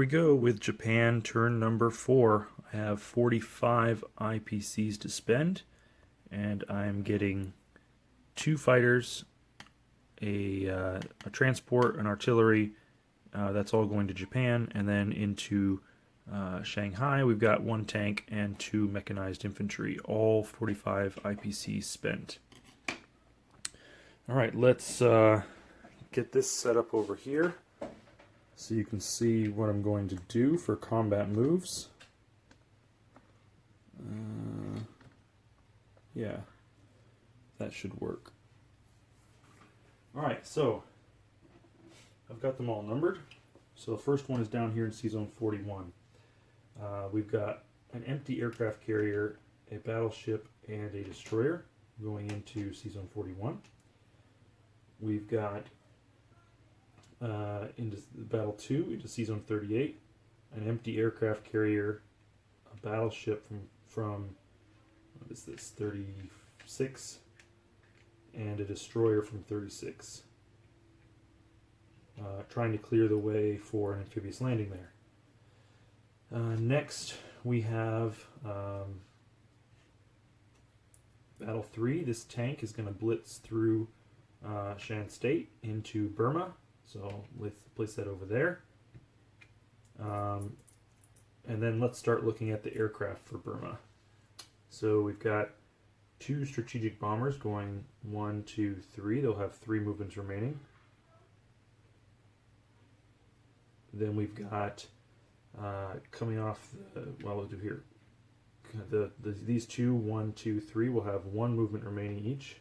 we go with Japan turn number 4. I have 45 IPCs to spend, and I'm getting 2 fighters, a transport, an artillery. That's all going to Japan, and then into Shanghai we've got 1 tank and 2 mechanized infantry, all 45 IPCs spent. Alright, let's get this set up over here so you can see what I'm going to do for combat moves. Yeah, that should work. Alright, so I've got them all numbered. So the first one is down here in C-Zone 41. We've got an empty aircraft carrier, a battleship, and a destroyer going into C-Zone 41. We've got into Battle 2, into C-Zone 38, an empty aircraft carrier, a battleship from what is this, 36, and a destroyer from 36. Trying to clear the way for an amphibious landing there. Next, we have Battle 3. This tank is going to blitz through Shan State into Burma. So let's place that over there. And then let's start looking at the aircraft for Burma. So we've got 2 strategic bombers going 1, 2, 3. They'll have 3 movements remaining. Then we've got coming off we'll do here. These 2, 1, 2, 3 will have 1 movement remaining each.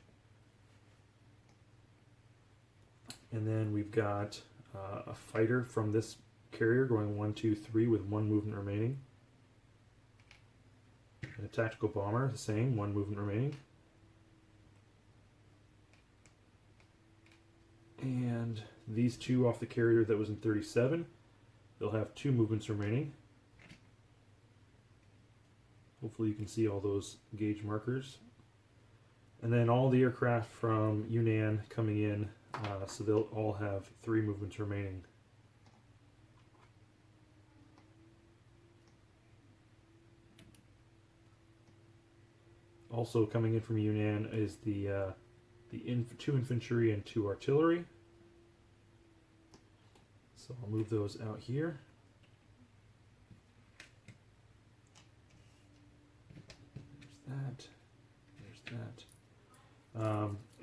And then we've got a fighter from this carrier going 1, 2, 3 with 1 movement remaining. And a tactical bomber, the same, 1 movement remaining. And these 2 off the carrier that was in 37, they'll have 2 movements remaining. Hopefully you can see all those gauge markers. And then all the aircraft from Yunnan coming in, so they'll all have 3 movements remaining. Also coming in from Yunnan is the 2 infantry and 2 artillery. So I'll move those out here. There's that. There's that.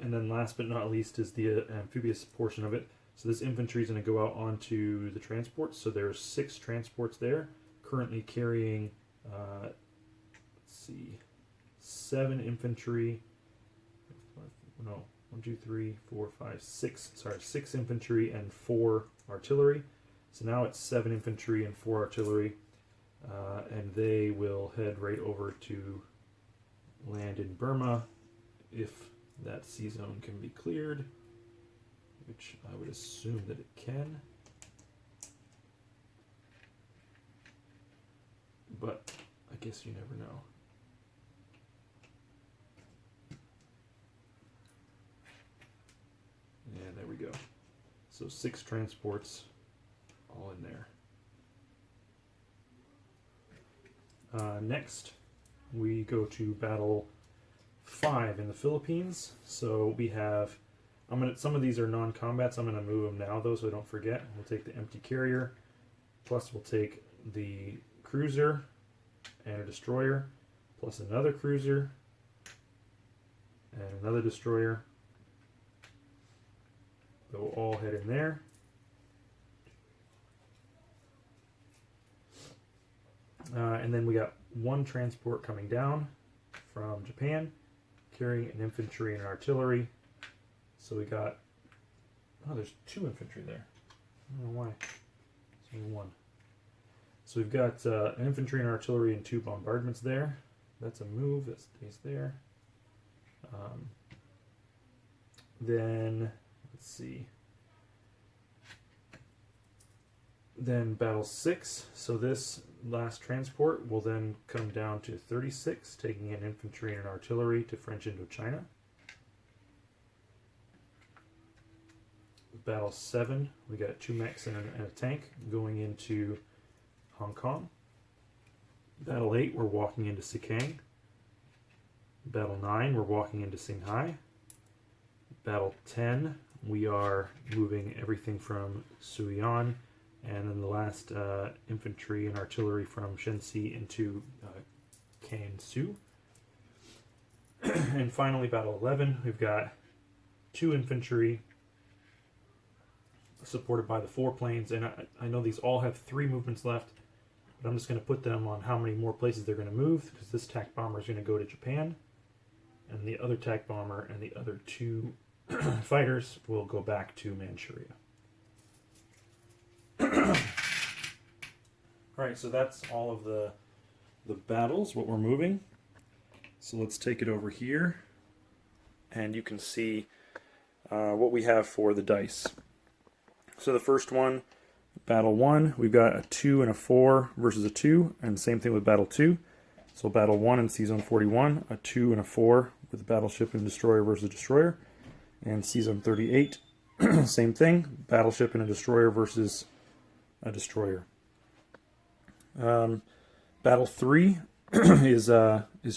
And then last but not least is the amphibious portion of it. So this infantry is going to go out onto the transports. So there's 6 transports there, currently carrying, let's see, 7 infantry. No, 1, 2, 3, 4, 5, 6. Sorry, 6 infantry and 4 artillery. So now it's 7 infantry and 4 artillery, and they will head right over to land in Burma if that sea zone can be cleared, which I would assume that it can. But I guess you never know. And there we go. So 6 transports all in there. Next, we go to Battle 5 in the Philippines. So we have, some of these are non-combats. I'm gonna move them now though, so I don't forget. We'll take the empty carrier, plus we'll take the cruiser and a destroyer, plus another cruiser and another destroyer. They'll all head in there. And then we got 1 transport coming down from Japan, carrying an infantry and an artillery. So we got, oh, there's 2 infantry there. I don't know why. It's only 1. So we've got an infantry and artillery and 2 bombardments there. That's a move, that stays there. Then, let's see. Then Battle 6, so this last transport will then come down to 36, taking in infantry and artillery to French Indochina. Battle 7, we got 2 mechs and a tank going into Hong Kong. Battle 8, we're walking into Sikang. Battle 9, we're walking into Singhai. Battle 10, we are moving everything from Suiyuan, and then the last infantry and artillery from Shenxi into Kansu. And finally, Battle 11, we've got 2 infantry supported by the 4 planes, and I know these all have 3 movements left, but I'm just going to put them on how many more places they're going to move, because this TAC bomber is going to go to Japan, and the other TAC bomber and the other 2 fighters will go back to Manchuria. Alright, so that's all of the battles, what we're moving. So let's take it over here, and you can see what we have for the dice. So the first one, Battle 1, we've got a 2 and a 4 versus a 2, and same thing with Battle 2. So Battle 1 in C-Zone 41, a 2 and a 4 with battleship and destroyer versus destroyer. And C-Zone 38, same thing, battleship and a destroyer versus a destroyer. Battle 3 is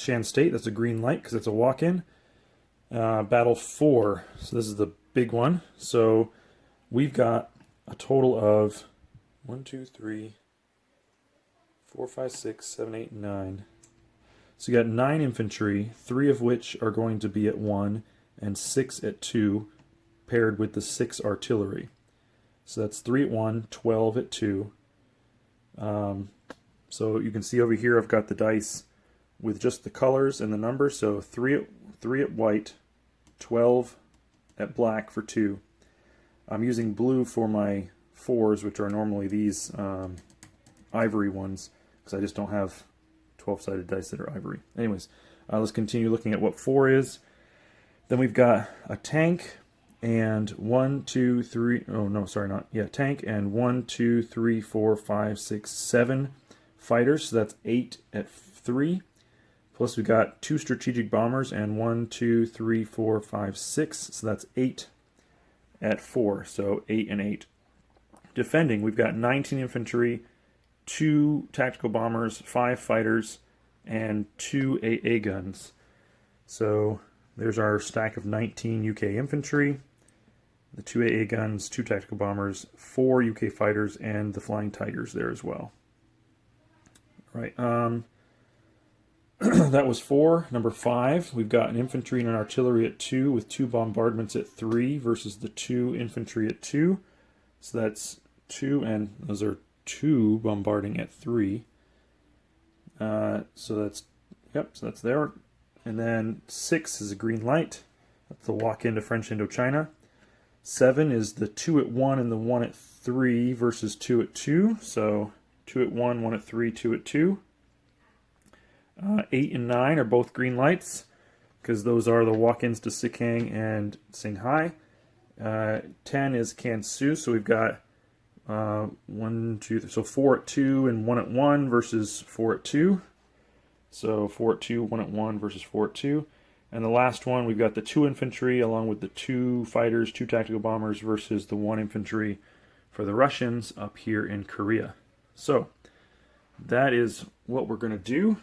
Shan State, that's a green light because it's a walk-in. Battle 4, so this is the big one. So we've got a total of 1, 2, 3, 4, 5, 6, 7, 8, 9. So you got 9 infantry, 3 of which are going to be at 1 and 6 at 2, paired with the 6 artillery. So that's 3 at 1, 12 at 2. So you can see over here I've got the dice with just the colors and the numbers. So 3 at white, 12 at black for 2. I'm using blue for my 4s, which are normally these ivory ones, because I just don't have 12-sided dice that are ivory. Anyways, let's continue looking at what 4 is. Then we've got a tank and 1, 2, 3. Oh no, sorry, not yeah, tank and 1, 2, 3, 4, 5, 6, 7 fighters. So that's 8 at 3. Plus we got 2 strategic bombers and 1, 2, 3, 4, 5, 6. So that's 8 at 4. So 8 and 8. Defending, we've got 19 infantry, 2 tactical bombers, 5 fighters, and 2 AA guns. So there's our stack of 19 UK infantry, the 2 AA guns, 2 tactical bombers, 4 UK fighters, and the Flying Tigers there as well. Right. That was 4. Number 5, we've got an infantry and an artillery at 2 with 2 bombardments at 3 versus the 2 infantry at 2. So that's 2, and those are 2 bombarding at 3. So that's, yep, so that's there. And then 6 is a green light. That's the walk into French Indochina. 7 is the 2 at 1 and the 1 at 3 versus 2 at 2. So 2 at 1, 1 at 3, 2 at 2. 8 and 9 are both green lights, because those are the walk-ins to Sikang and Singhai. 10 is Kansu, so we've got 1, 2, 3, so 4 at 2 and 1 at 1 versus 4 at 2. So 4 at 2, 1 at 1 versus 4 at 2. And the last one, we've got the 2 infantry along with the 2 fighters, 2 tactical bombers versus the 1 infantry for the Russians up here in Korea. So that is what we're going to do.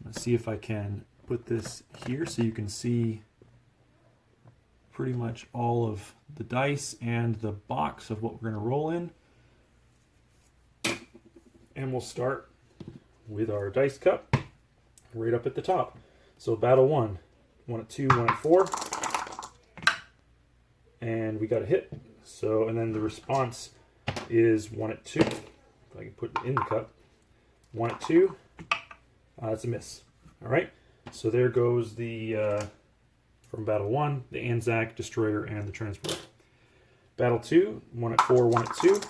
Let's see if I can put this here so you can see pretty much all of the dice and the box of what we're going to roll in. And we'll start with our dice cup right up at the top. So battle 1, 1 at 2, 1 at 4. And we got a hit. So, and then the response is 1 at 2. If I can put it in the cup. 1 at 2. It's a miss. Alright, so there goes the, from Battle 1, the Anzac, Destroyer, and the Transport. Battle 2, 1 at 4, 1 at 2.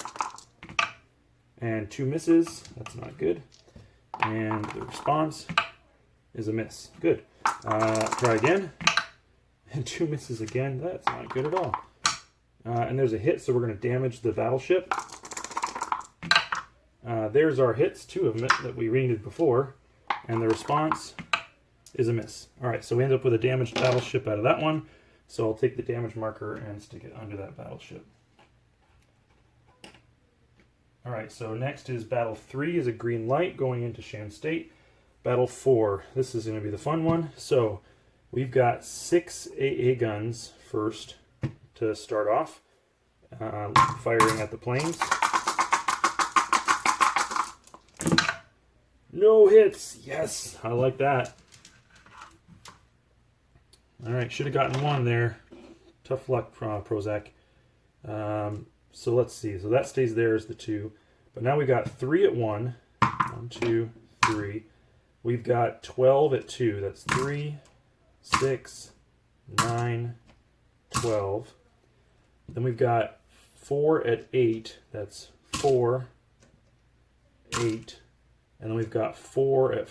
And 2 misses. That's not good. And the response is a miss. Good. Try again. And 2 misses again. That's not good at all. And there's a hit, so we're going to damage the battleship. There's our hits, 2 of them that we needed before. And the response is a miss. Alright, so we end up with a damaged battleship out of that one. So I'll take the damage marker and stick it under that battleship. All right, so next is battle 3 is a green light going into Shan State. Battle 4, this is going to be the fun one. So we've got 6 AA guns first to start off, firing at the planes. No hits, yes, I like that. All right, should have gotten one there. Tough luck, Prozac. So let's see. So that stays there as the 2. But now we got 3 at 1. 1, 2, 3. We've got 12 at 2. That's 3, 6, 9, 12. Then we've got 4 at 8. That's 4, 8. And then we've got 4 at,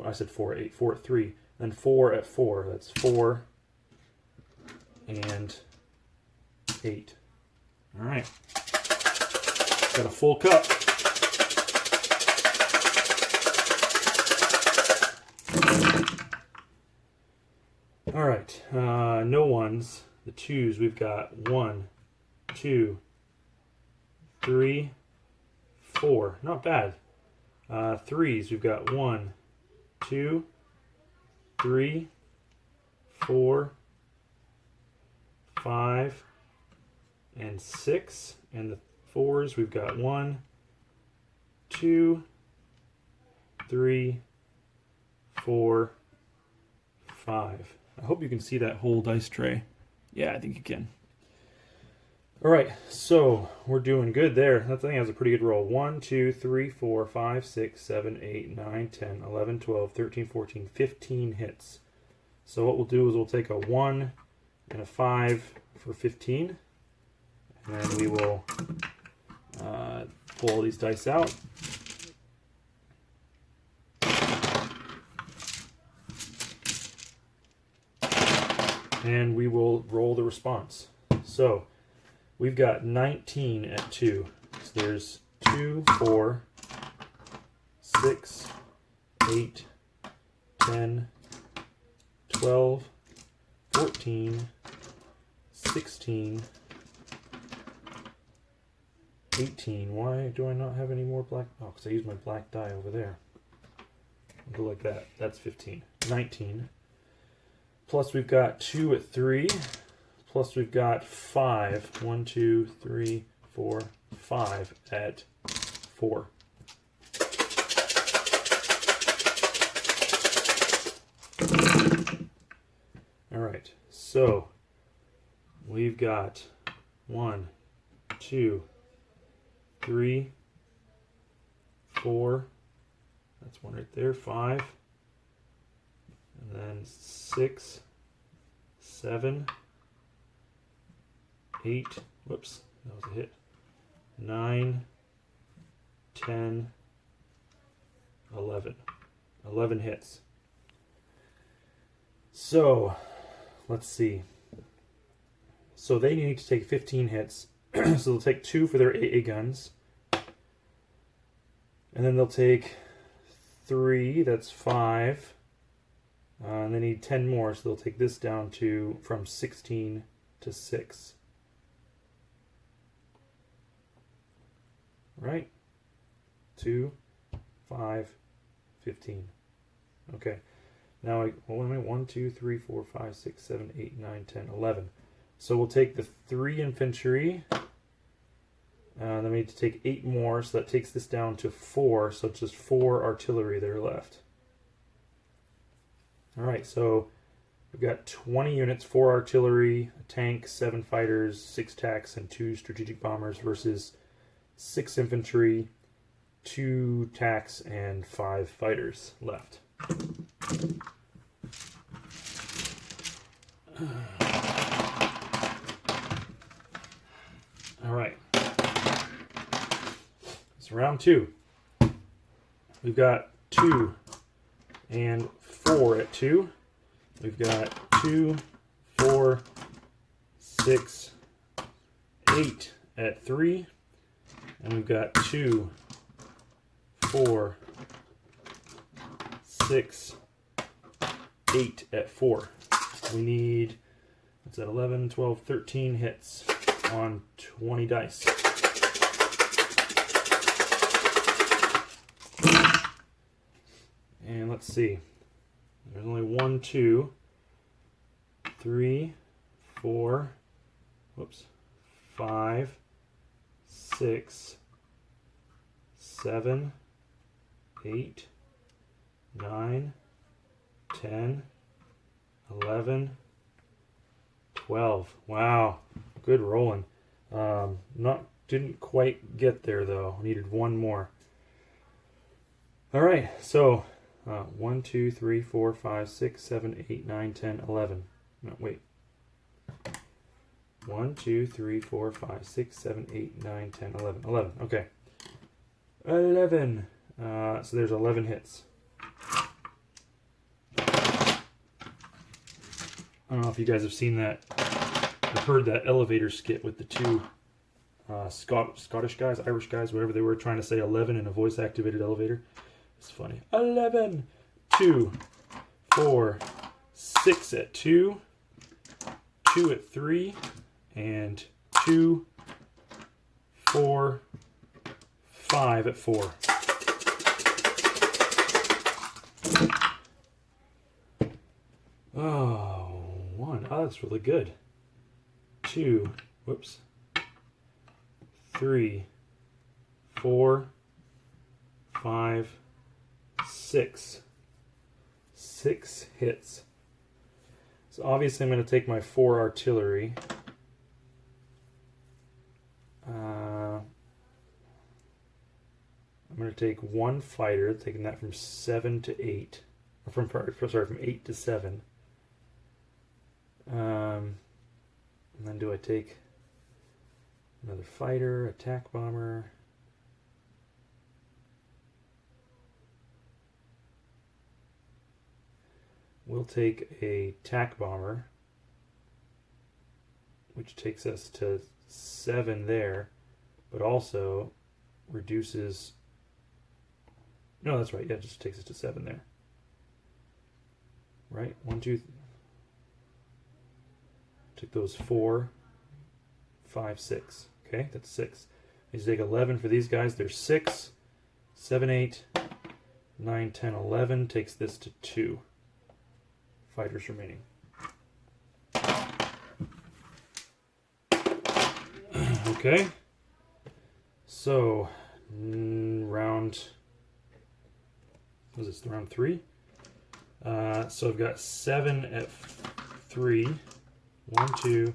I said 4 at 8, 4 at 3. Then 4 at 4. That's 4 and 8. All right. Got a full cup. All right. No ones. The 2s, we've got 1, 2, 3, 4. Not bad. 3s, we've got 1, 2, 3, 4, 5, and 6. And the 4s, we've got 1, 2, 3, 4, 5. I hope you can see that whole dice tray. Yeah, I think you can. All right, so we're doing good there. That thing has a pretty good roll. 1, 2, 3, 4, 5, 6, 7, 8, 9, 10, 11, 12, 13, 14, 15 hits. So what we'll do is we'll take a 1 and a 5 for 15. And then we will pull all these dice out. And we will roll the response. So we've got 19 at 2. So there's 2, 4, 6, 8, 10, 12, 14, 16, 18. Why do I not have any more black? Oh, because I used my black die over there. I'll go like that. That's 15. 19. Plus we've got 2 at 3. Plus we've got 5. 1, 2, 3, 4, 5 at 4. All right. So we've got 1, 2, 3, 4. That's 1 right there. 5. And then 6, 7, 8, whoops, that was a hit, 9, 10, 11. 11 hits. So, let's see. So they need to take 15 hits. So they'll take 2 for their AA guns. And then they'll take 3, that's 5. And they need 10 more, so they'll take this down to from 16 to 6. Right? 2, 5, 15. Okay. Now, wait a minute. 1, 2, 3, 4, 5, 6, 7, 8, 9, 10, 11. So we'll take the 3 infantry. Then we need to take 8 more, so that takes this down to 4. So it's just 4 artillery that are left. Alright, so we've got 20 units, 4 artillery, a tank, 7 fighters, 6 tanks, and 2 strategic bombers versus 6 infantry, 2 tanks, and 5 fighters left. Alright, so round 2. We've got 2 and 4 at 2. We've got 2, 4, 6, 8 at 3. And we've got 2, 4, 6, 8 at 4. We need, what's that, 11, 12, 13 hits on 20 dice. let's see. There's only 1, 2, 3, 4, whoops, 5, 6, 7, 8, 9, 10, 11, 12. Wow, good rolling. Didn't quite get there though. Needed one more. All right, so 1, 2, 3, 4, 5, 6, 7, 8, 9, 10, 11. No, wait. 1, 2, 3, 4, 5, 6, 7, 8, 9, 10, 11. 11. Okay. 11. So there's 11 hits. I don't know if you guys have seen that. I've heard that elevator skit with the two Scottish guys, Irish guys, whatever they were, trying to say 11 in a voice-activated elevator. It's funny. 11, 2, 4, 6 at 2, 2 at 3, and 2, 4, 5 at 4. Oh, 1. Oh, that's really good. 2, whoops. 3, 4, 5, 6. 6 hits. So obviously I'm going to take my 4 artillery. I'm going to take 1 fighter, taking that from 7 to 8. Or from 8 to 7. And then do I take another fighter, attack bomber? We'll take a attack bomber, which takes us to 7 there, but also reduces... No, that's right. Yeah, it just takes us to 7 there. Right? 1, 2... Took those 4, 5, 6. Okay, that's 6. I need to take 11 for these guys. There's 6, 7, 8, 9, 10, 11. Takes this to 2. Fighters remaining. Okay. So, round... Was this round 3? So I've got 7 at 3. 1, 2,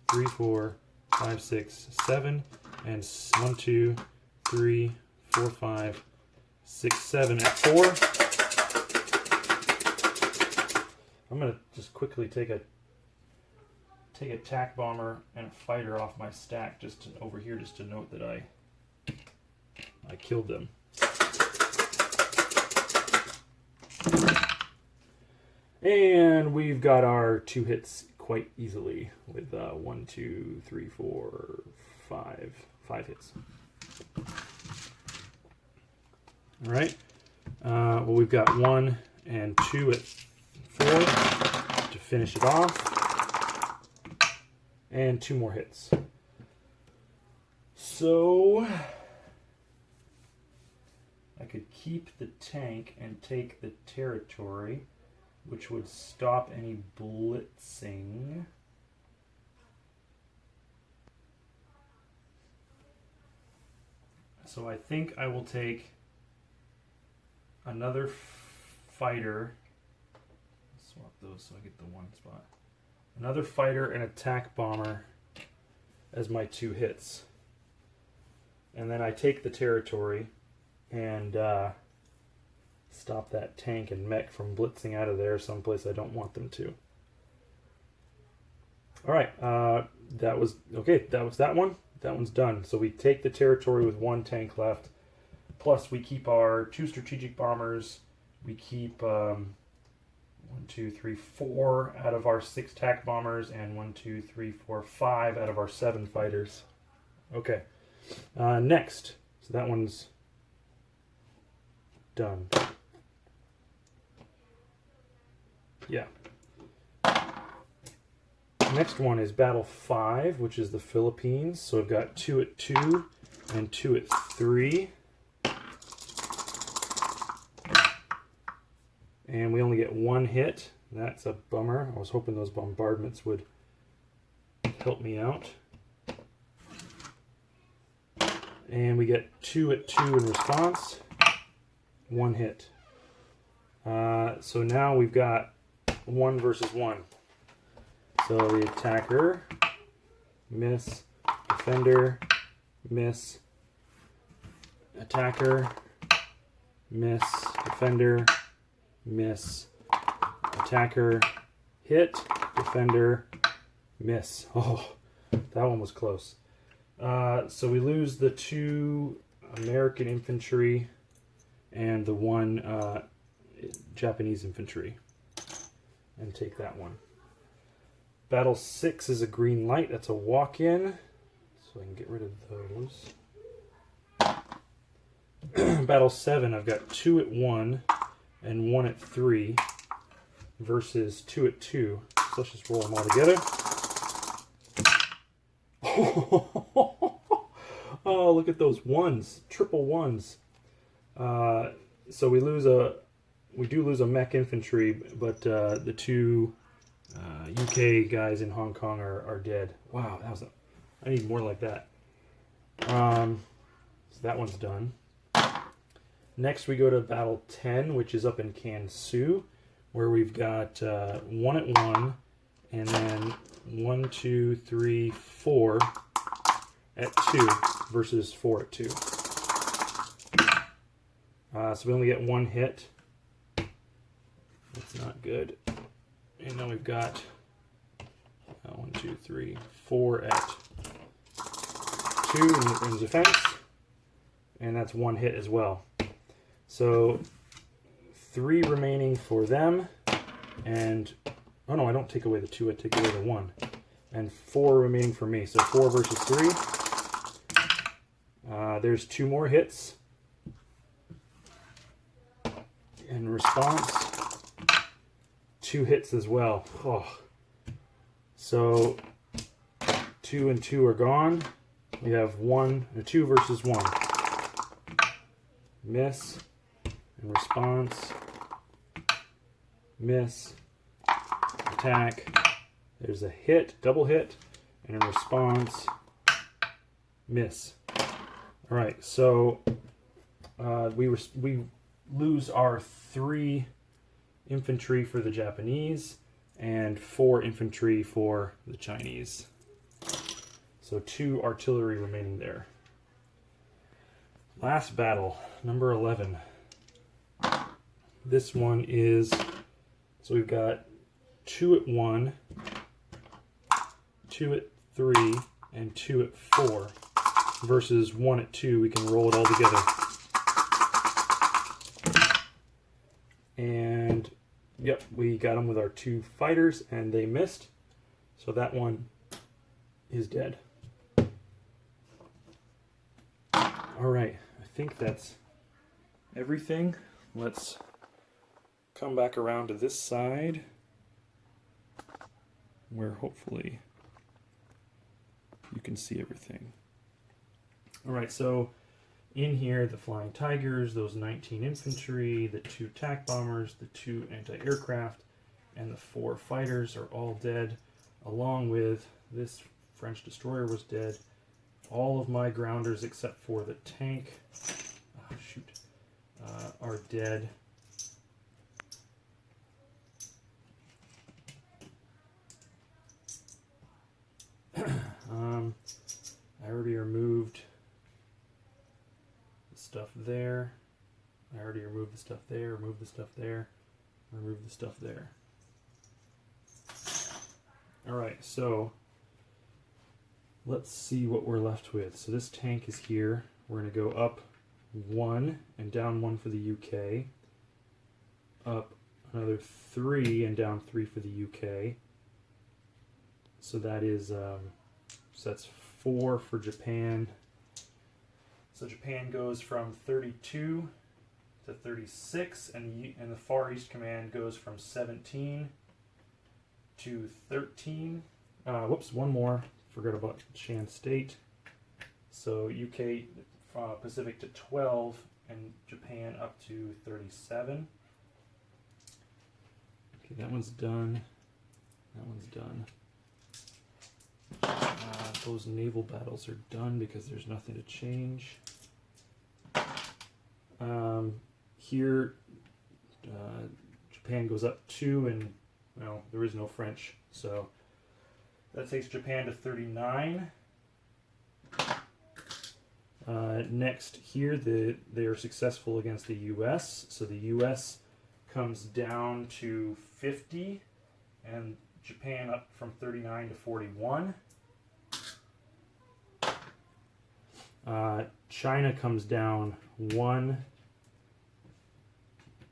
3, 4, 5, 6, 7, and 1, 2, 3, 4, 5, 6, 7 at 4. I'm gonna just quickly take a attack bomber and a fighter off my stack over here just to note that I killed them. And we've got our 2 hits quite easily with 1, 2, 3, 4, 5 hits. All right. Well, we've got 1 and 2 at 4 to finish it off, and 2 more hits. So I could keep the tank and take the territory, which would stop any blitzing. So I think I will take another fighter. Swap those so I get the 1 spot. Another fighter and attack bomber as my 2 hits. And then I take the territory and stop that tank and mech from blitzing out of there someplace I don't want them to. Alright, that was that one. That one's done. So we take the territory with 1 tank left, plus we keep our 2 strategic bombers, we keep 1, 2, 3, 4 out of our 6 tack bombers, and 1, 2, 3, 4, 5 out of our 7 fighters. Okay, next, so that one's done. Yeah. Next one is Battle 5, which is the Philippines. So I've got 2 at 2 and 2 at 3. and we only get one hit. That's a bummer. I was hoping those bombardments would help me out. And we get 2 at 2 in response. 1 hit. So now we've got 1 versus 1. So the attacker, miss, defender, miss, attacker, miss, defender, miss, attacker, hit, defender, miss. Oh, that one was close. So we lose the 2 American infantry and the 1 Japanese infantry, and take that one. Battle 6 is a green light. That's a walk-in, so I can get rid of those. Battle 7, I've got 2 at 1 and 1 at 3 versus 2 at 2. So let's just roll them all together. Oh, look at those ones, triple ones. So we do lose a mech infantry, but the 2 UK guys in Hong Kong are dead. Wow, I need more like that. So that one's done. Next we go to Battle 10, which is up in Kansu, where we've got 1 at 1, and then 1, 2, 3, 4 at 2 versus 4 at 2. So we only get 1 hit. That's not good. And now we've got 1, 2, 3, 4 at 2 in defense, and that's 1 hit as well. So 3 remaining for them, and oh no, I don't take away the 2, I take away the 1, and 4 remaining for me. So 4 versus 3. There's 2 more hits. In response, 2 hits as well. Oh. So 2 and 2 are gone. We have 2 versus 1. Miss. In response. Miss. Attack. There's a hit, double hit, and in response, miss. All right, so we lose our 3 infantry for the Japanese and 4 infantry for the Chinese. So 2 artillery remaining there. Last battle, number 11. This one is, so we've got 2 at 1, 2 at 3, and 2 at 4 versus 1 at 2. We can roll it all together. And yep, we got them with our 2 fighters and they missed. So that one is dead. All right, I think that's everything. Let's come back around to this side where hopefully you can see everything. All right, so in here, the Flying Tigers, those 19 infantry, the 2 attack bombers, the 2 anti-aircraft, and the 4 fighters are all dead, along with this French destroyer was dead. All of my grounders except for the tank, are dead. I already removed the stuff there. I already removed the stuff there, removed the stuff there, removed the stuff there. Alright, so let's see what we're left with. So this tank is here. We're going to go up 1 and down 1 for the UK. Up another 3 and down 3 for the UK. So that is, so that's 4 for Japan. So Japan goes from 32 to 36, and the Far East Command goes from 17 to 13. Whoops, one more. Forgot about Shan State. So UK Pacific to 12, and Japan up to 37. Okay, that one's done. That one's done. Those naval battles are done because there's nothing to change. Here, Japan goes up 2, and well, there is no French, so that takes Japan to 39. Next here, they are successful against the U.S., so the U.S. comes down to 50, and Japan up from 39 to 41. China comes down 1,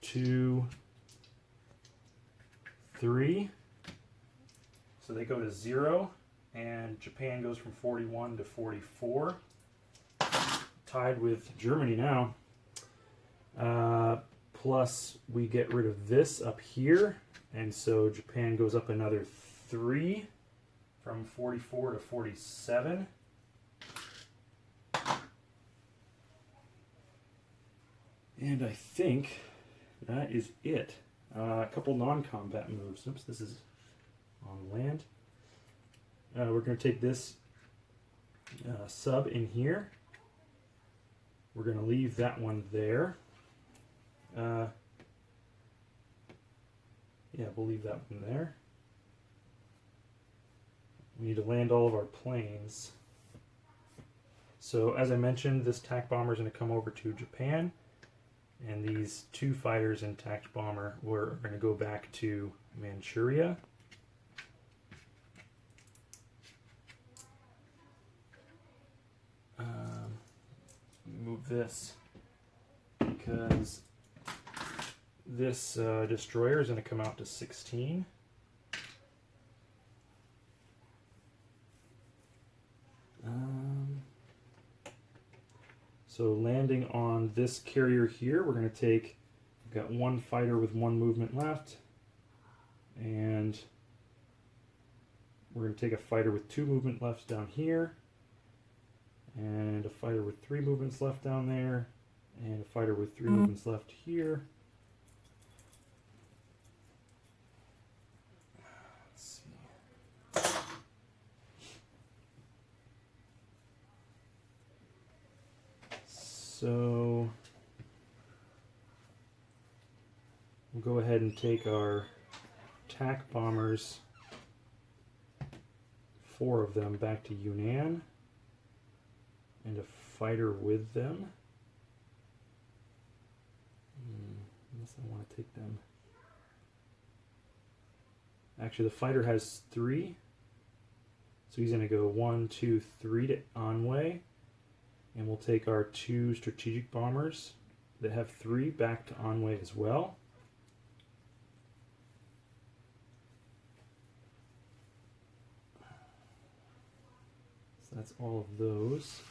2, 3. So they go to 0, and Japan goes from 41 to 44. Tied with Germany now. Plus we get rid of this up here, and so Japan goes up another 3 from 44 to 47. And I think that is it. A couple non-combat moves. Oops, this is on land. We're going to take this sub in here. We're going to leave that one there. Yeah, we'll leave that one there. We need to land all of our planes. So as I mentioned, this TAC bomber is going to come over to Japan, and these 2 fighters and TAC bomber are going to go back to Manchuria. Move this because this destroyer is going to come out to 16. So landing on this carrier here, we're going to take, we've got 1 fighter with 1 movement left, and we're going to take a fighter with 2 movement left down here, and a fighter with 3 movements left down there, and a fighter with 3 movements left here. Let's see. So we'll go ahead and take our TAC bombers, 4 of them, back to Yunnan, and a fighter with them. Unless I want to take them. Actually, the fighter has 3. So he's going to go 1, 2, 3 to Anhui. And we'll take our 2 strategic bombers that have 3 back to Anhui as well. So that's all of those.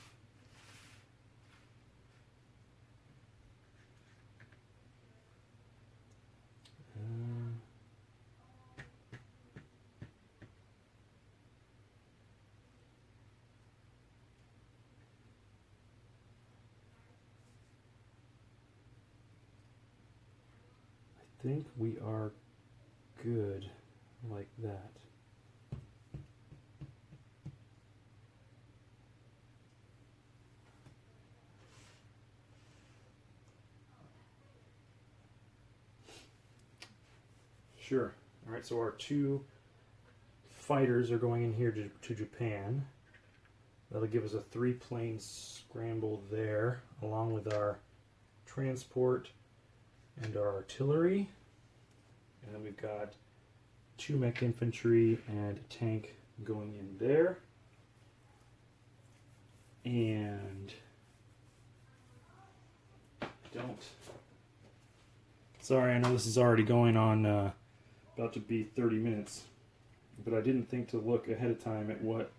I think we are good like that. Sure. All right, so our 2 fighters are going in here to Japan. That'll give us a 3-plane scramble there, along with our transport and our artillery. And then we've got 2 mech infantry and a tank going in there. And sorry, I know this is already going on about to be 30 minutes, but I didn't think to look ahead of time at what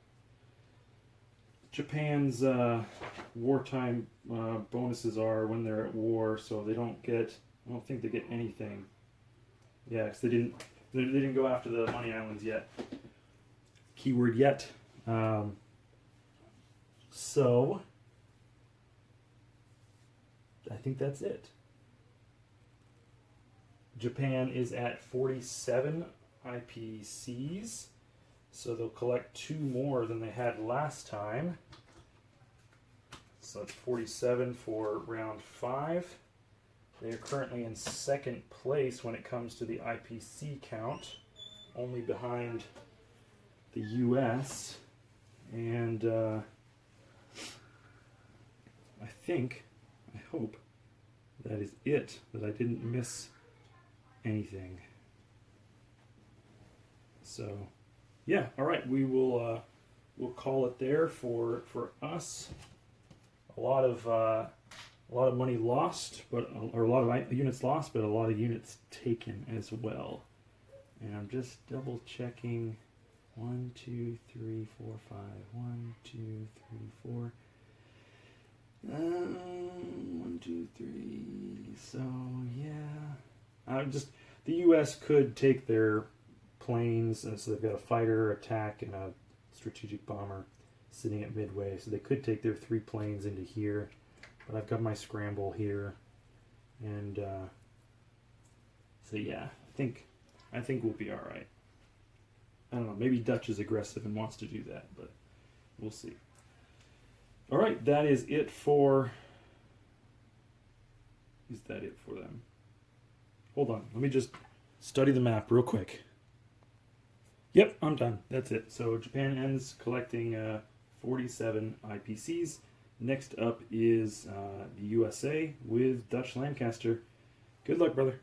Japan's wartime bonuses are when they're at war, so they don't get, I don't think they get anything. Yeah, because they didn't go after the money islands yet. Keyword yet. So I think that's it. Japan is at 47 IPCs, so they'll collect 2 more than they had last time. So that's 47 for round 5. They are currently in 2nd place when it comes to the IPC count, only behind the US. And I hope that is it, that I didn't miss anything. So, yeah, all right, we will we'll call it there for us. A lot of money lost, or a lot of units lost, but a lot of units taken as well. And I'm just double checking. 1, 2, 3, 4, 5. 1, 2, 3, 4. 1, 2, 3. So yeah, the U.S. could take their planes, and so they've got a fighter, attack, and a strategic bomber sitting at midway. So they could take their 3 planes into here, but I've got my scramble here, and so yeah, I think we'll be all right. I don't know, maybe Dutch is aggressive and wants to do that, but we'll see. All right, that is it for... Is that it for them? Hold on, let me just study the map real quick. Yep, I'm done. That's it. So Japan ends collecting 47 IPCs. Next up is the USA with Dutch Lancaster. Good luck, brother.